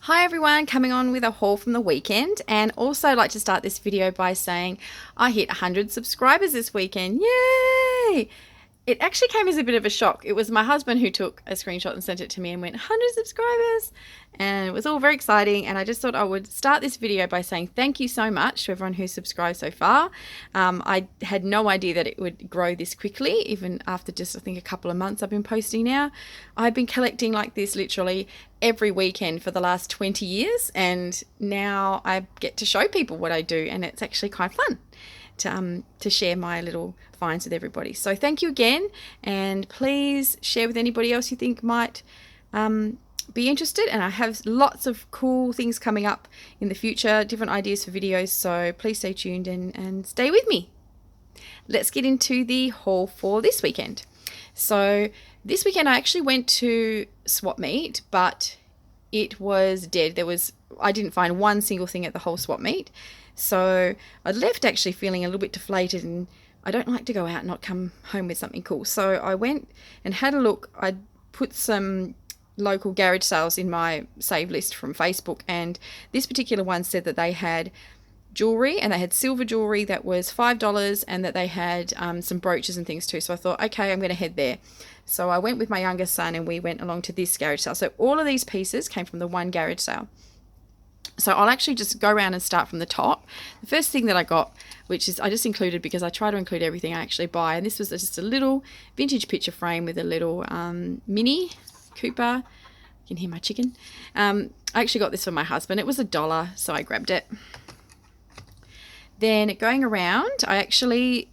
Hi everyone, coming on with a haul from the weekend, and also like to start this video by saying I hit 100 subscribers this weekend. Yay! It actually came as a bit of a shock. It was my husband who took a screenshot and sent it to me and went 100 subscribers, and it was all very exciting. And I just thought I would start this video by saying thank you so much to everyone who's subscribed so far. I had no idea that it would grow this quickly, even after just I think a couple of months I've been posting now. I've been collecting like this literally every weekend for the last 20 years, and now I get to show people what I do, and it's actually quite fun to share my little finds with everybody. So thank you again, and please share with anybody else you think might be interested. And I have lots of cool things coming up in the future, different ideas for videos, so please stay tuned and stay with me. Let's get into the haul for this weekend. So this weekend I actually went to swap meet, but it was dead. I didn't find one single thing at the whole swap meet. So I left actually feeling a little bit deflated, and I don't like to go out and not come home with something cool. So I went and had a look. I put some local garage sales in my save list from Facebook, and this particular one said that they had jewelry, and they had silver jewelry that was $5, and that they had some brooches and things too. So I thought, okay, I'm going to head there. So I went with my youngest son, and we went along to this garage sale. So all of these pieces came from the one garage sale. So I'll actually just go around and start from the top. The first thing that I got, which is I just included because I try to include everything I actually buy, and this was just a little vintage picture frame with a little Mini Cooper. You can hear my chicken. I actually got this for my husband. It was $1, so I grabbed it. Then going around, I actually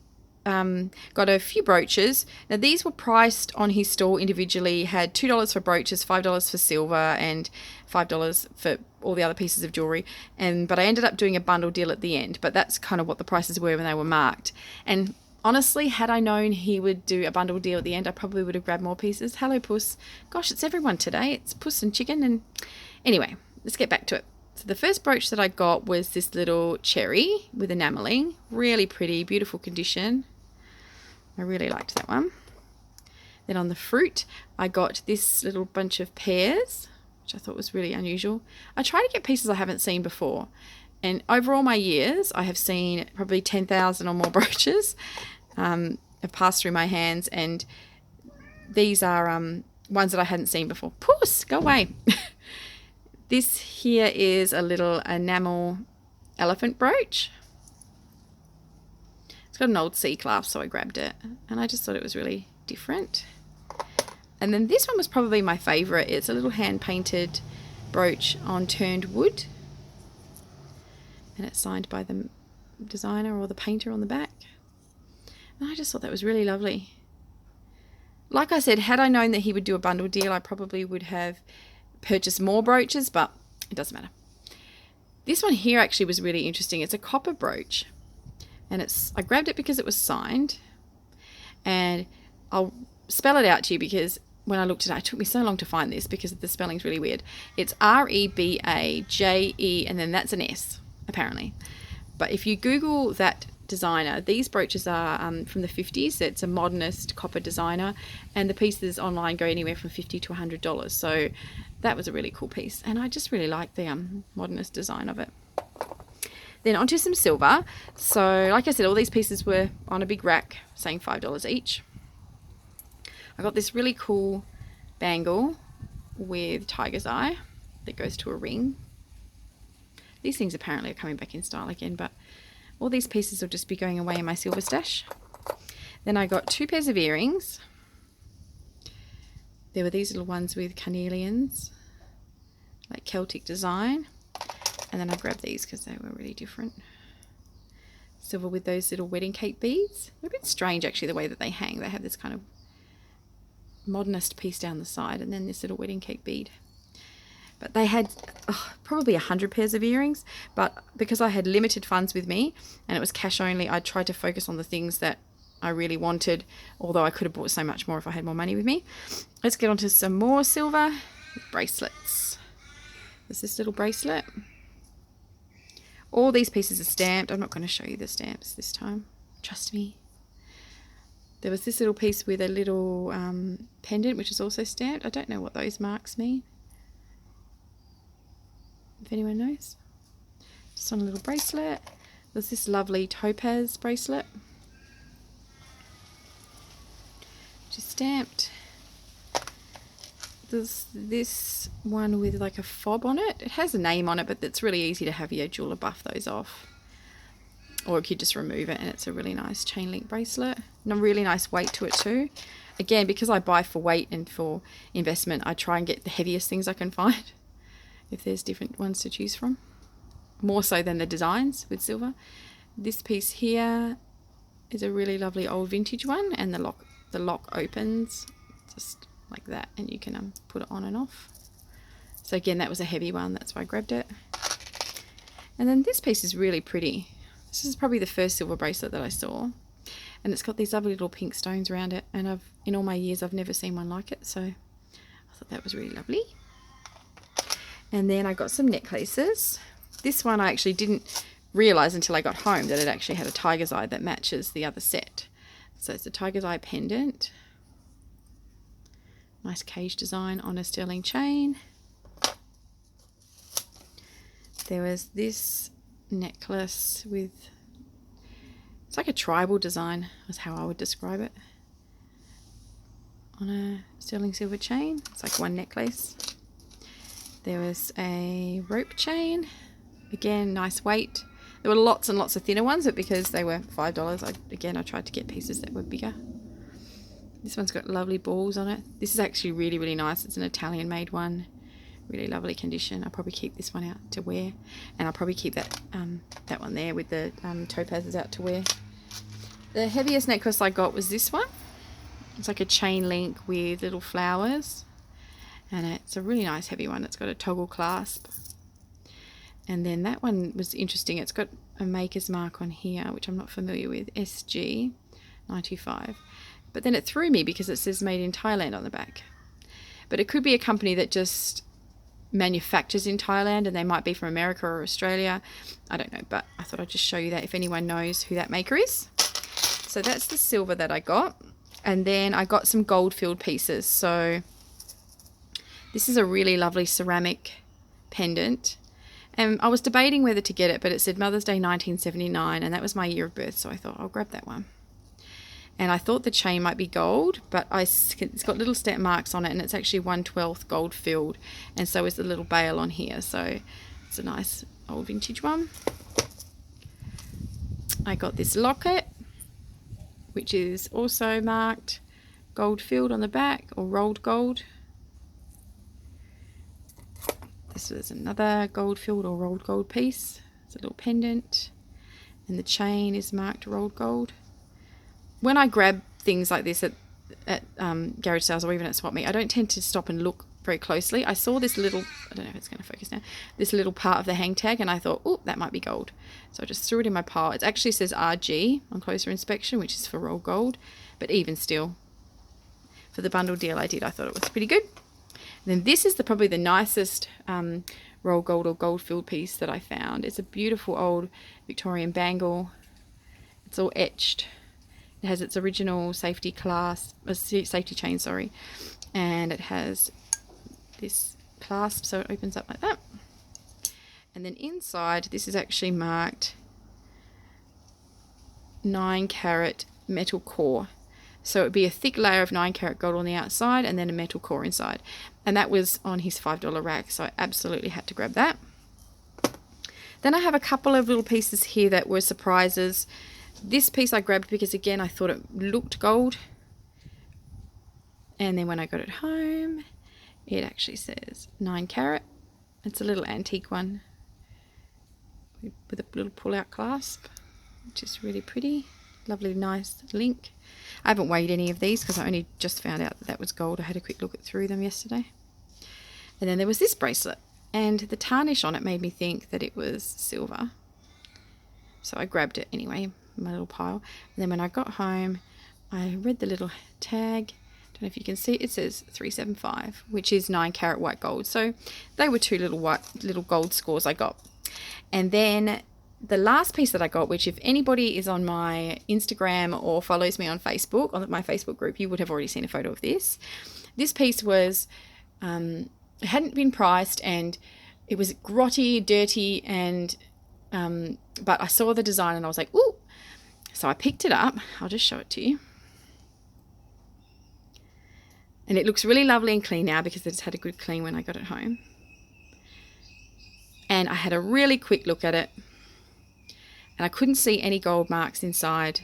got a few brooches. Now these were priced on his store individually, had $2 for brooches, $5 for silver, and $5 for all the other pieces of jewelry. But I ended up doing a bundle deal at the end, but that's kind of what the prices were when they were marked. And honestly, had I known he would do a bundle deal at the end, I probably would have grabbed more pieces. Hello, Puss. Gosh, it's everyone today. It's Puss and Chicken. And anyway, let's get back to it. So the first brooch that I got was this little cherry with enameling. Really pretty, beautiful condition. I really liked that one. Then on the fruit, I got this little bunch of pears, which I thought was really unusual. I try to get pieces I haven't seen before. And over all my years, I have seen probably 10,000 or more brooches have passed through my hands. And these are ones that I hadn't seen before. Puss, go away. This here is a little enamel elephant brooch. It's got an old C clasp, so I grabbed it, and I just thought it was really different. And then this one was probably my favorite. It's a little hand-painted brooch on turned wood, and it's signed by the designer or the painter on the back. And I just thought that was really lovely. Like I said, had I known that he would do a bundle deal, I probably would have purchased more brooches, but it doesn't matter. This one here actually was really interesting. It's a copper brooch. And I grabbed it because it was signed, and I'll spell it out to you because when I looked at it, it took me so long to find this because the spelling's really weird. It's Rebaje, and then that's an S, apparently. But if you Google that designer, these brooches are from the 50s. It's a modernist copper designer, and the pieces online go anywhere from $50 to $100. So that was a really cool piece, and I just really like the modernist design of it. Then onto some silver. So like I said, all these pieces were on a big rack saying $5 each. I got this really cool bangle with tiger's eye that goes to a ring. These things apparently are coming back in style again, but all these pieces will just be going away in my silver stash. Then I got 2 pairs of earrings. There were these little ones with carnelians, like Celtic design. And then I grabbed these because they were really different. Silver with those little wedding cake beads. They're a bit strange actually the way that they hang. They have this kind of modernist piece down the side and then this little wedding cake bead. But they had probably 100 pairs of earrings. But because I had limited funds with me and it was cash only, I tried to focus on the things that I really wanted, although I could have bought so much more if I had more money with me. Let's get on to some more silver bracelets. There's this little bracelet. All these pieces are stamped. I'm not going to show you the stamps this time. Trust me. There was this little piece with a little pendant, which is also stamped. I don't know what those marks mean. if anyone knows. Just on a little bracelet. There's this lovely topaz bracelet, which is stamped. There's this one with like a fob on it. It has a name on it, but it's really easy to have your jeweler buff those off. Or you could just remove it, and it's a really nice chain link bracelet. And a really nice weight to it too. Again, because I buy for weight and for investment, I try and get the heaviest things I can find. If there's different ones to choose from. More so than the designs with silver. This piece here is a really lovely old vintage one, and the lock opens just like that, and you can put it on and off. So again, that was a heavy one, that's why I grabbed it. And then this piece is really pretty. This is probably the first silver bracelet that I saw, and it's got these lovely little pink stones around it, and in all my years I've never seen one like it, so I thought that was really lovely. And then I got some necklaces. This one I actually didn't realise until I got home that it actually had a tiger's eye that matches the other set. So it's a tiger's eye pendant. Nice cage design on a sterling chain. There was this necklace with, it's like a tribal design, is how I would describe it. On a sterling silver chain. It's like one necklace. There was a rope chain. Again, nice weight. There were lots and lots of thinner ones, but because they were $5, I tried to get pieces that were bigger. This one's got lovely balls on it. This is actually really, really nice. It's an Italian made one. Really lovely condition. I'll probably keep this one out to wear. And I'll probably keep that that one there with the topazes out to wear. The heaviest necklace I got was this one. It's like a chain link with little flowers. And it's a really nice heavy one. It's got a toggle clasp. And then that one was interesting. It's got a maker's mark on here, which I'm not familiar with. SG95. But then it threw me because it says made in Thailand on the back. But it could be a company that just manufactures in Thailand, and they might be from America or Australia. I don't know, but I thought I'd just show you that if anyone knows who that maker is. So that's the silver that I got. And then I got some gold filled pieces. So this is a really lovely ceramic pendant. And I was debating whether to get it, but it said Mother's Day 1979, and that was my year of birth, so I thought I'll grab that one. And I thought the chain might be gold, but it's got little stamp marks on it, and it's actually 1/12 gold filled, and so is the little bail on here. So it's a nice old vintage one. I got this locket, which is also marked gold filled on the back, or rolled gold. This was another gold filled or rolled gold piece. It's a little pendant, and the chain is marked rolled gold. When I grab things like this at garage sales or even at Swap Meet, I don't tend to stop and look very closely. I saw this little, I don't know if it's going to focus now, this little part of the hang tag, and I thought, oh, that might be gold. So I just threw it in my pile. It actually says RG on closer inspection, which is for rolled gold, but even still, for the bundle deal I did, I thought it was pretty good. And then this is probably the nicest rolled gold or gold filled piece that I found. It's a beautiful old Victorian bangle. It's all etched. It has its original safety chain, sorry, and it has this clasp, so it opens up like that. And then inside, this is actually marked 9-carat metal core. So it would be a thick layer of 9-carat gold on the outside and then a metal core inside. And that was on his $5 rack, so I absolutely had to grab that. Then I have a couple of little pieces here that were surprises. This piece I grabbed because, again, I thought it looked gold. And then when I got it home, it actually says 9-carat. It's a little antique one with a little pull-out clasp, which is really pretty. Lovely, nice link. I haven't weighed any of these because I only just found out that was gold. I had a quick look through them yesterday. And then there was this bracelet, and the tarnish on it made me think that it was silver. So I grabbed it anyway, my little pile. And then when I got home, I read the little tag. Don't know if you can see, it says 375, which is 9-carat white gold. So they were two little gold scores I got. And then the last piece that I got, which if anybody is on my Instagram or follows me on Facebook, on my Facebook group, you would have already seen a photo of this. This piece was, it hadn't been priced, and it was grotty, dirty, and but I saw the design and I was like, ooh. So I picked it up. I'll just show it to you. And it looks really lovely and clean now because it's had a good clean when I got it home. And I had a really quick look at it. And I couldn't see any gold marks inside.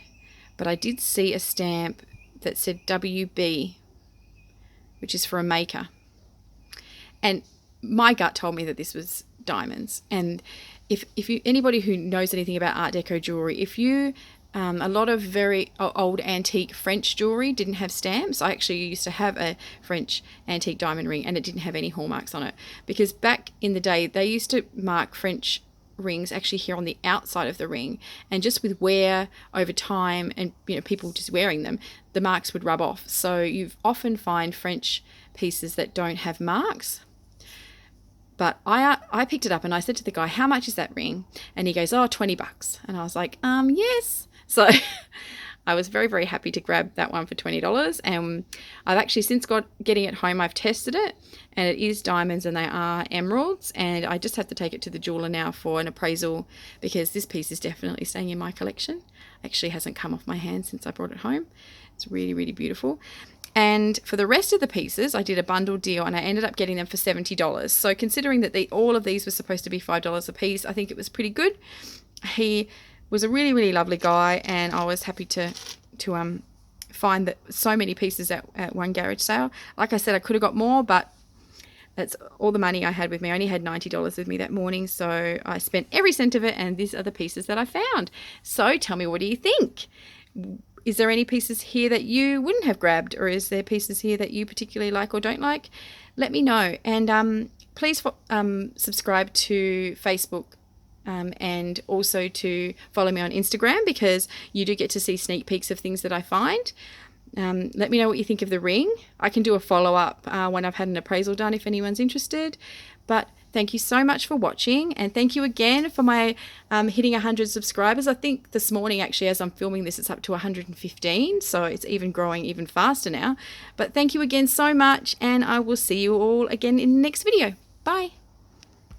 But I did see a stamp that said WB, which is for a maker. And my gut told me that this was diamonds. And if you, anybody who knows anything about Art Deco jewelry, if you a lot of very old antique French jewelry didn't have stamps. I actually used to have a French antique diamond ring and it didn't have any hallmarks on it, because back in the day they used to mark French rings actually here on the outside of the ring, and just with wear over time and people just wearing them, the marks would rub off. So you often find French pieces that don't have marks. But I picked it up and I said to the guy, how much is that ring? And he goes, oh, $20. And I was like, yes. So I was very, very happy to grab that one for $20. And I've actually since getting it home, I've tested it and it is diamonds and they are emeralds. And I just have to take it to the jeweler now for an appraisal, because this piece is definitely staying in my collection. Actually hasn't come off my hand since I brought it home. It's really, really beautiful. And for the rest of the pieces, I did a bundle deal and I ended up getting them for $70. So considering that all of these were supposed to be $5 a piece, I think it was pretty good. He was a really, really lovely guy, and I was happy to find that so many pieces at one garage sale. Like I said, I could have got more, but that's all the money I had with me. I only had $90 with me that morning, so I spent every cent of it, and these are the pieces that I found. So tell me, what do you think? Is there any pieces here that you wouldn't have grabbed, or is there pieces here that you particularly like or don't like? Let me know. And please subscribe to Facebook and also to follow me on Instagram, because you do get to see sneak peeks of things that I find. Let me know what you think of the ring. I can do a follow-up when I've had an appraisal done if anyone's interested. But thank you so much for watching, and thank you again for my hitting 100 subscribers. I think this morning, actually, as I'm filming this, it's up to 115, so it's even growing even faster now. But thank you again so much, and I will see you all again in the next video. Bye.